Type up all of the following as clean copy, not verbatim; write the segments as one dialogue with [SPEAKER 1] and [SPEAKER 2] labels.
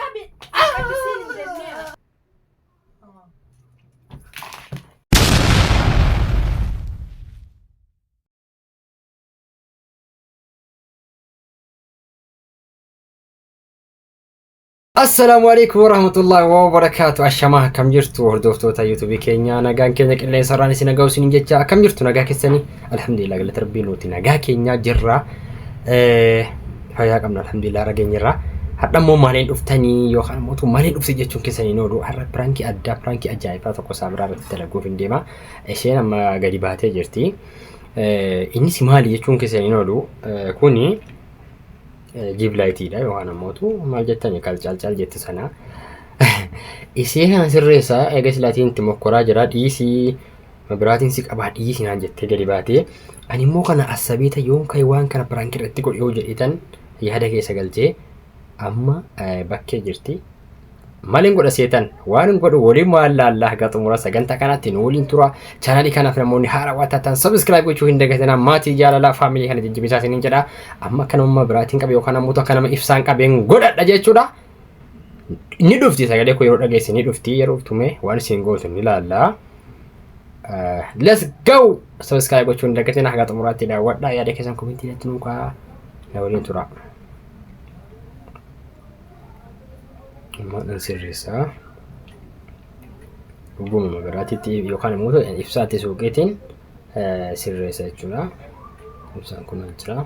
[SPEAKER 1] Gabi, gabi seni dinle.
[SPEAKER 2] السلام عليكم ورحمة الله وبركاته. أشماه كم جرتوا هردوفتوا تيوتوبي كينيا نجان كينيا كله سراني سنجاو سنجتة كم جرتوا نجا كسني الحمد لله قلت ربي نوتي نجا كينيا جرة هيا كمنا الحمد لله رجعني جرة حتى مو مالين أفتني يو خان موتو مالين أفسد جتون كسني نورو حرب برانكي أدا برانكي أجاي فاتوكو سامرا تلاقو في الدما إيشين أما قريباتي جرتي إني سمالي جتون كسني نورو كوني جيب لايتي دا يوهانا موتو ما جتاني كالجال جت سنة إيسيها سرّيسا إيجاس لاتين تمكورا جراد إيسي مبراتين سيك أبعد إيسي نانجت قريباتي أني مو كان أسابيتا يوم كايوان كان برانكي رتقول يوجد إيتان يهادا كيسا قلجي أما باكي جرتي مالين قد أسيتان وانن قد ولي موالا الله قطو مراسا قانتا كانت تنولين ترى چانالي كان فرموني حارا واتاتان سبسكرايب وچو هندقتنا ماتي جالالا فاميلي كان جنجبسا سنين جدا أما كان أما براتين قبي وكان موتا كان ما إفسان قبين قد أجيچو دا ندوفتي ساقالي كو يرود أجيسي ندوفتي يروفتومي وان سينغوتن نلالا let's go سبسكرايب وچو هندقتنا قطو مراتي دا ودا يادي كيسان كومنتي لتنوكا نولين ترى ما sirreessaa hubuma magaraatitti yookaan immoo ibsaatti suuqeetiin sirreessa jechuudha. Ibsaan kun jira.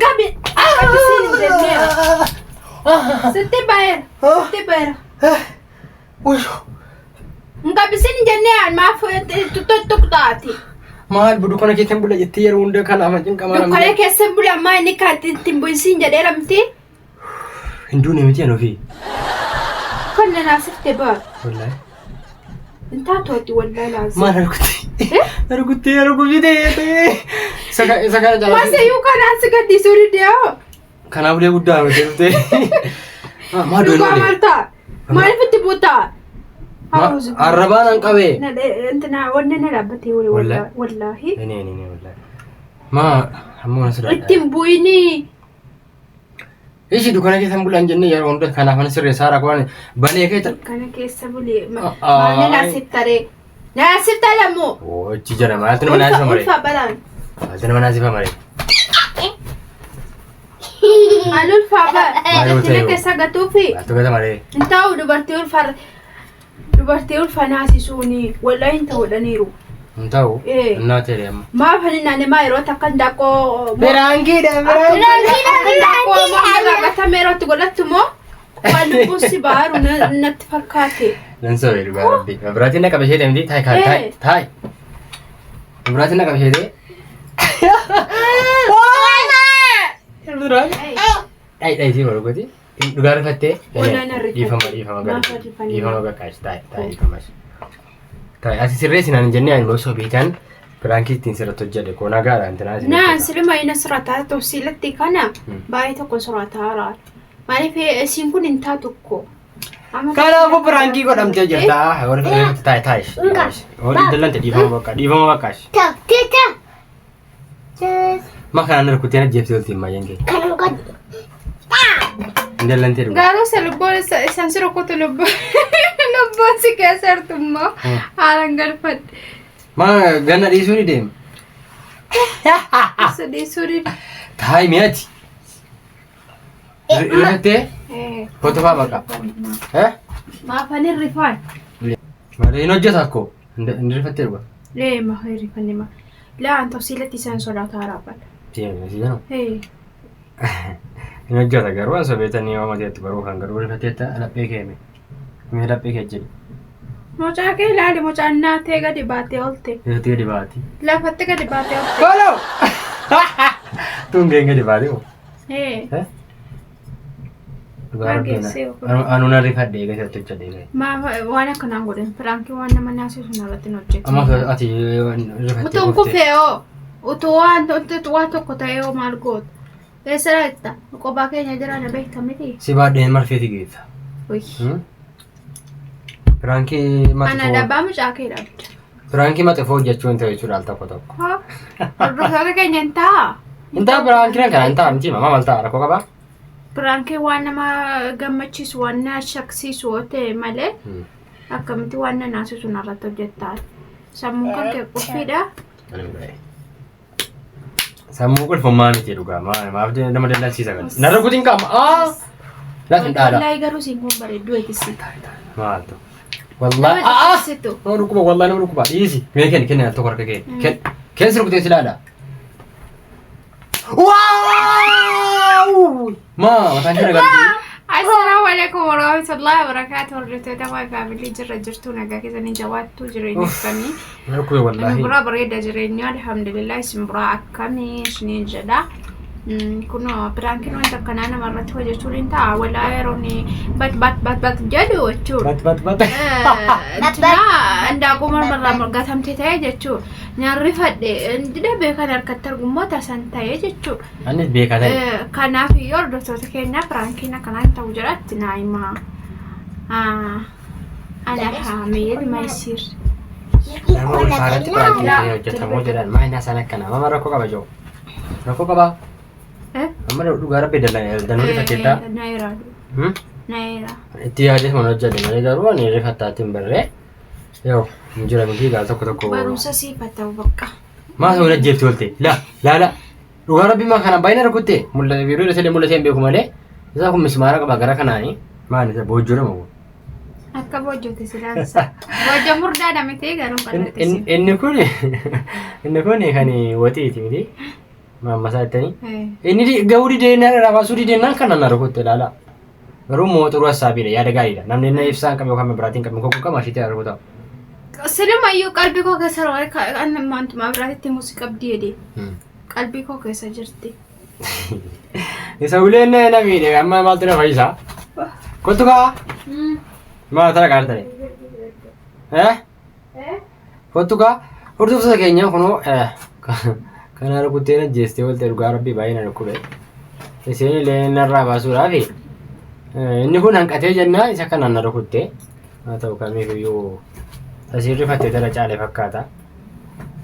[SPEAKER 1] Gabi, gabi seni dinle. Sete bayar. Gabi seni dinle maaf tuttuk taati.
[SPEAKER 2] Maal budu kana keesan bula jettee yeroo hunda kana amajin qamara.
[SPEAKER 1] Dukkana keessa bula maa inni kaattiin boisiin jedhee lamti.
[SPEAKER 2] Hinduun miti anofi.
[SPEAKER 1] Kana naasifte baa.
[SPEAKER 2] Wallahi.
[SPEAKER 1] Intaa tooti wallahi laazim.
[SPEAKER 2] Maal argutte. Saka jala.
[SPEAKER 1] Masa yuu kana asigaddi suri dee'oo.
[SPEAKER 2] Kana bulee guddaa miti dhuftee. Maa doonoo.
[SPEAKER 1] Dhugaa maltaa. Maaliif itti buutaa?
[SPEAKER 2] Arrabaan an qabee.
[SPEAKER 1] Intina wanne na dhaabbatee wallahi.
[SPEAKER 2] Nee wallahi. Maa ammoo na sodaadha.
[SPEAKER 1] Ittiin bu'ini.
[SPEAKER 2] Ishi dukana keessa bulan jennee yeroo hunda kanaaf ana sirreessaa rakkoo balee keessa.
[SPEAKER 1] Dukana keessa bulee maali naasiftaree. Naasiftaa lammoo.
[SPEAKER 2] Oo ichi jira maaltu nama naasifa maree.
[SPEAKER 1] Ulfa balaan.
[SPEAKER 2] Maaltu nama naasifa maree.
[SPEAKER 1] An ulfa balaan. Dukana keessa gatuufi.
[SPEAKER 2] Maaltu gata maree.
[SPEAKER 1] Intaa'u dubartii ulfa naasisuuni wallahi hin ta'uudhaniiru.
[SPEAKER 2] Intaa'u. Innaa ta'e amma.
[SPEAKER 1] Maaf hani naani maa yeroo takka ndaaqoo.
[SPEAKER 2] Biraangiidha.
[SPEAKER 1] Ndaaqoo moo gatame yeroo itti godhattu moo waan lubbuusi baaru natti fakkaate.
[SPEAKER 2] Nan sobe dhugaa rabbi. Biraatiin na qabashee deemti taa'e. Biraatiin na qabashee deemti. Dhai si baru goti. Dhugaa rifattee. Dhiifama qaqqaashi taa'e. Taa'e asi sirreessi naan jennee ani osoo beekan biraankii ittiin sirratti hojjete koonaa gaadha intinaa isin.
[SPEAKER 1] Naan silima ina sirataa tofsiilatti kana baay'ee tokko sirataa raadha. Maaliif isiin kun hin taatu tokko.
[SPEAKER 2] Kanaafuu biraankii godhamtee jirta. Warri taa'e. Warri dallante dhiifama qaqqaashi. Makanan rukutin aja betul tim aja nggak. Jalan tiru.
[SPEAKER 1] Garu selebol sansiro ko tulub. Lubbo si keser tumma. Alang garpat.
[SPEAKER 2] Ma gana di sini dem.
[SPEAKER 1] Sedih suri.
[SPEAKER 2] Tahay miyati. Rifattee? Foto fa'aa baqa.
[SPEAKER 1] Maafani rifan.
[SPEAKER 2] Malee hin hojjeta akkoo. Hin rifattee dhuga.
[SPEAKER 1] Maafani rifan ma. La anto silatti san sodaata harapan.
[SPEAKER 2] Si jano. Hin hojjeta garuu an sobeetanii yoo mateetti baruu kan garuu rifatteetta laphee keeme. Mee laphee kee jedhi.
[SPEAKER 1] Mucaa kee ilaali mucaa naatee gadi baatee oolte.
[SPEAKER 2] Eetii gadi baati.
[SPEAKER 1] Lafatti gadi baatee oolte.
[SPEAKER 2] Kolo! Tungeen gadi baatee moo? Anu na rifadhee eegatee hojjedhee.
[SPEAKER 1] Waan akkanaan godhan firaankii waan nama naasisuun irratti hin hojjetu.
[SPEAKER 2] Amma ati rifattee
[SPEAKER 1] utuun kufee oo utuu waan tokko ta'ee oo maal gootu. Eessa laata kophaa keenya jira na beekta miti.
[SPEAKER 2] Si baadheen marfeeti geessa. Firaankii
[SPEAKER 1] maxxafoo. Ana dabbaa mucaa kee dhabda.
[SPEAKER 2] Firaankii maxxafoo jechuun ta'e jechuudha al tokko tokko.
[SPEAKER 1] Hordoftoota keenya hin ta'a.
[SPEAKER 2] Hin ta'a firaankii kana hin ta'a miti mamaa maal ta'a rakkoo qabaa?
[SPEAKER 1] Firaankii waan nama gammachiisu waan na shaksiisu yoo ta'e malee akkamitti waan na naasisu narratti hojjettaa. Sammuu kan kee quffiidha.
[SPEAKER 2] Sammuu qulfummaa miti dhugaa maaf nama dallansiisa kan. Narra guutiin qaama. Laatiin dhaala.
[SPEAKER 1] Wallahi garuu siin kun bareedduu eegisii.
[SPEAKER 2] Maaltu? Wallahi nama dhukkuba wallahi nama dhukkuba dhiisi. Mee kenni al tokko harka kee. Kenni si rukutees ilaala. Waaw! Mataan jira galti.
[SPEAKER 1] Assalamualaikum warahmatullahi wabarakatuh. Hordoftoota faamilii jirra jirtu nagaa keessanii jawaattu jireenya akkamii.
[SPEAKER 2] Dhukkuba wallahi.
[SPEAKER 1] Buraa bareeda jireenya alhamdulillah isin buraa akkamii isiniin jedha. Kun piraankiin wanta akkanaa namarratti hojjechuun hin ta'a. Walaa yeroon bat jedhu jechuudha. Bat. Handaaquu marmarraa gatamtee ta'e jechuudha. Nyaarri fadhee dibee kan harkatti argummoota san ta'e jechuudha.
[SPEAKER 2] Annis beekaa ta'e.
[SPEAKER 1] Kanaaf iyyuu hordoftoota keenya piraankiin akkanaa hin ta'u jiraatti naa'imaa. Ana Haamid Maysir.
[SPEAKER 2] Nama ulfaaratti piraankiin hojjetamoo jedhan maayinaa sana akkana. Mama rakkoo qaba jiru. Rakkoo qabaa? Amma dhugaa rabbi danuu fakkeettaa?
[SPEAKER 1] Naira.
[SPEAKER 2] Itti yaadee mana hojjete malee garuu ani rifattaatti hin barree. Yoo hin jira miti gaal tokko tokko.
[SPEAKER 1] Barumsa siifatamu bakka.
[SPEAKER 2] Maa ta'uu ajjeefti oolte? Laala. Dhugaa rabbi maa kana baay'ina rakkutte? Mul'ata biiroo illee mul'atee hin beeku malee. Isaa kun mismaara qaba gara kanaani. Maal isa boojjoo nama kun?
[SPEAKER 1] Akka boojjoote silaansa. Boojjoo murdaadha miti garuu qal'attisi.
[SPEAKER 2] Inni kun kan waxiiti miti. Masaa jettanii. Inni gahuu dideenaa rabaasuu dideenaan kan nana rukutte ilaala. Garuu mootoruu hassaabiidha yaada gaariidha. Namni inni ibsaan qabu yookaan biraatiin qabu kokko qama ashiitti arguuta.
[SPEAKER 1] Silumayyuu qalbii koo keessa mantuma biraatitti muuziqaa qabdii jedhee. Qalbii koo keessa jirti.
[SPEAKER 2] Isa uleen namiidhe amma maaltu na fayyisaa? Kottu kaa? Maal tana qaartane? Kottu kaa? Hordoftoota keenya kunoo kana rukuttee ajjeestee oolte dhugaa rabbii baay'ee na dhukkube. Isheen illee narraa baasuudhaaf inni kun hanqatee jennaan isa kanaan na rukuttee. Haa ta'u kamiifiyyuu asiin rifattee tana caale fakkaata.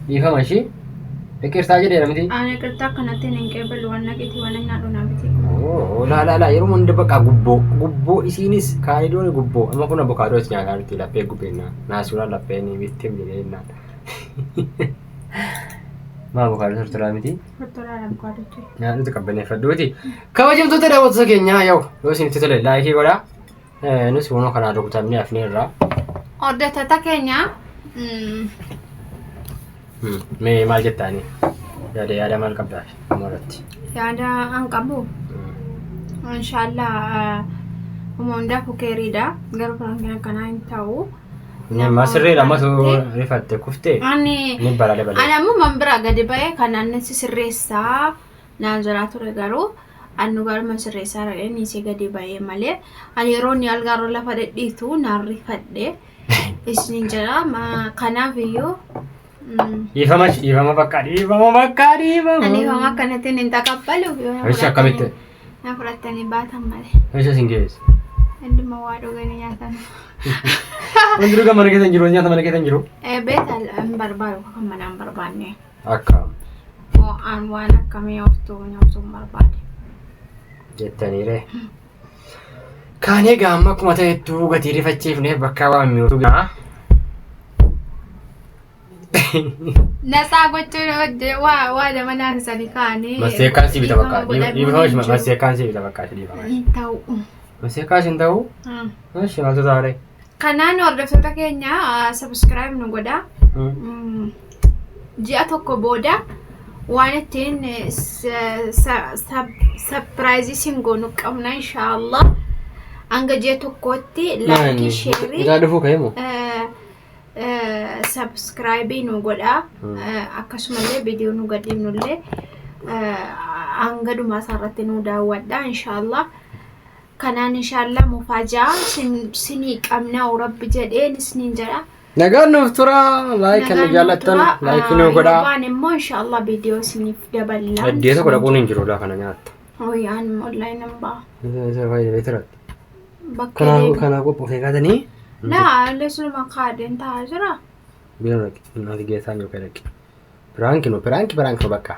[SPEAKER 2] Dhiifama ishii eqirtaa jedheera miti.
[SPEAKER 1] Ani eqirtaa akkanatti hin qeebalu waan naqiti waan nyaadhu naa miti.
[SPEAKER 2] Laalaa yeroo hunda bakka gubboo isiinis kaalidoon gubboo amma kun abokaadoo itti nyaataa jirti laphee gubbeennaa naasuudhaan lapheen bittim jedheennaan. Maa abokaadoo tortoraa miti?
[SPEAKER 1] Tortoraa abokaadootti.
[SPEAKER 2] Nyaadhuuti qabbaneeffadhuuti. Kabajamtoota daawwattoota keenyaa yoo isinitti tole laayikii godhaa. Nus wanoo kanaa rukutamnee hafnee irraa.
[SPEAKER 1] Hordoftoota keenya.
[SPEAKER 2] Mee maal jettaanii? Yaada maal qabdaaf irratti?
[SPEAKER 1] Yaada an qabu. Inshaallah hundaa kukeeriidha. Garuu piraankiin akkanaa hin ta'u.
[SPEAKER 2] Masirree lamatu rifatte kuftee. Ni balale balale.
[SPEAKER 1] Ani ammoo man biraa gadi ba'ee kan annis sirreessaa naan jiraa ture garuu annu garuu sirreessaa ra'ee nisee gadi ba'ee malee ani yeroo inni algaaroo lafa dhedhiitu naan rifadhe isiniin jira kanaaf iyyuu.
[SPEAKER 2] Dhiifama bakka.
[SPEAKER 1] Ani dhiifama akkanatti hin taqabbalu.
[SPEAKER 2] Eessi akkamitti?
[SPEAKER 1] Na fudhattanii baatan malee.
[SPEAKER 2] Eessa sin geesse?
[SPEAKER 1] Hunduma waa dhuganii nyaatan.
[SPEAKER 2] Wanti dhugaa mana keessa hin jiru, nyaata mana keessa hin jiru?
[SPEAKER 1] Beeta hin barbaadu kan mana hin barbaanne.
[SPEAKER 2] Akkam?
[SPEAKER 1] An waan akkamii oftuu hin barbaade.
[SPEAKER 2] Jettaniire. Kaan egaa amma akkuma ta'ettuu gatii rifachiifneef bakka waan mi'ootu
[SPEAKER 1] Nasa gochuu waa nama naasisanii kaanii.
[SPEAKER 2] Maseekaan si bita bakka. Dhiifamas maseekaan si bita bakka dhiifamas.
[SPEAKER 1] Hin ta'u.
[SPEAKER 2] Maseekaan hin ta'u? Eesh maaltu taa'ee?
[SPEAKER 1] Kanaan hordoftoota keenya subscribe nu godhaa. Ji'a tokko booda waan ittiin surprise sin goonu qabna inshallah. Hanga ji'a tokkotti like share.
[SPEAKER 2] Isaa dhufuu ka'eemo?
[SPEAKER 1] Subscribe nu godhaa. Akkasumallee viidiyoo nu gadhiifnullee hanga dhumaa isaarratti nu daawwadhaa inshallah. Kanaan inshallah mufaajaa sinii qabna rabbi jedheen isiniin jedha.
[SPEAKER 2] Nagaan nuuf tura like kan jaallattan like nu godhaa.
[SPEAKER 1] Waan immoo inshallah viidiyoo isiniif daballaa.
[SPEAKER 2] Addeeta godha quun hin jiru kana nyaatta.
[SPEAKER 1] Ooyaan online nambaa.
[SPEAKER 2] Isa fayyadamee tura.
[SPEAKER 1] Bakka
[SPEAKER 2] kana qophoofee kaatanii.
[SPEAKER 1] Naa lesuma kaadeen taa'aa jira.
[SPEAKER 2] Biyya nati geessaan yoo kadhaqe. Piraanki bakka.